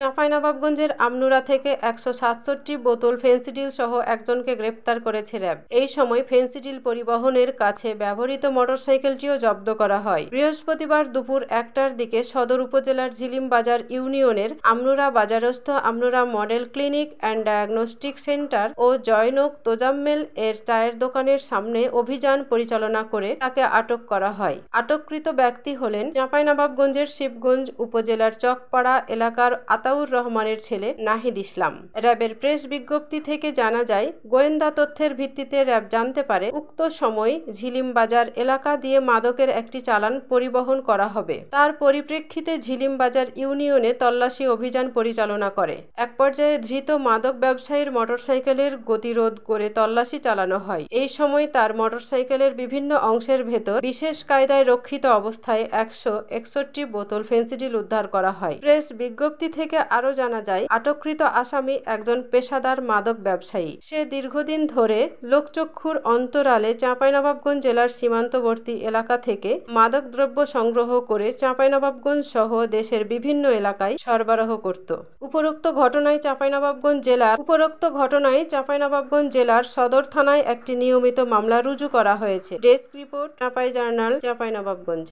চাঁপাইনবাবগঞ্জের আমনুরা থেকে ১৬৭ বোতল ফেন্সিডিল সহ একজনকে গ্রেপ্তার করেছে র্যাব। এই সময় ফেন্সিডিল পরিবহনের কাছে ব্যবহৃত মোটরসাইকেলটিও জব্দ করা হয়। বৃহস্পতিবার দুপুর ১টার দিকে সদর উপজেলার ঝিলিম বাজার ইউনিয়নের আমনুরা বাজারস্থ Amnura model clinic and diagnostic centre ও জয়নুক তোজাম্মেল এর চায়ের দোকানের সামনে অভিযান পরিচালনা করে তাকে আটক করা হয়। আটককৃত ব্যক্তি হলেন চাঁপাইনবাবগঞ্জের শিবগঞ্জ উপজেলার চকপাড়া এলাকার আতাউর রহমানের ছেলে নাহিদ ইসলাম। র্যাবের প্রেস বিজ্ঞপ্তি থেকে জানা যায়, গোয়েন্দা তথ্যের ভিত্তিতে র্যাব জানতে পারে উক্ত সময় ঝিলিম বাজার এলাকা দিয়ে মাদকের একটি চালান পরিবহন করা হবে। তার পরিপ্রেক্ষিতে ঝিলিম বাজার ইউনিয়নে তল্লাশি অভিযান পরিচালনা করে। এক পর্যায়ে ধৃত মাদক ব্যবসায়ীর মোটরসাইকেলের গতিরোধ করে তল্লাশি চালানো হয়। এই সময় তার মোটরসাইকেলের বিভিন্ন অংশের ভেতর বিশেষ কায়দায় রক্ষিত অবস্থায় ১৬১ বোতল ফেন্সিডিল উদ্ধার করা হয়। প্রেস বিজ্ঞপ্তি থেকে আরও জানা যায়, আটককৃত আসামি একজন পেশাদার মাদক ব্যবসায়ী। সে দীর্ঘদিন ধরে লোকচক্ষুর অন্তরালে চাঁপাইনবাবগঞ্জ জেলার সীমান্তবর্তী এলাকা থেকে মাদকদ্রব্য সংগ্রহ করে চাঁপাইনবাবগঞ্জ সহ দেশের বিভিন্ন এলাকায় সরবরাহ করত। উপরোক্ত ঘটনায় চাঁপাইনবাবগঞ্জ জেলার সদর থানায় একটি নিয়মিত মামলা রুজু করা হয়েছে। Desk report, Chapai journal, Chapainawabganj.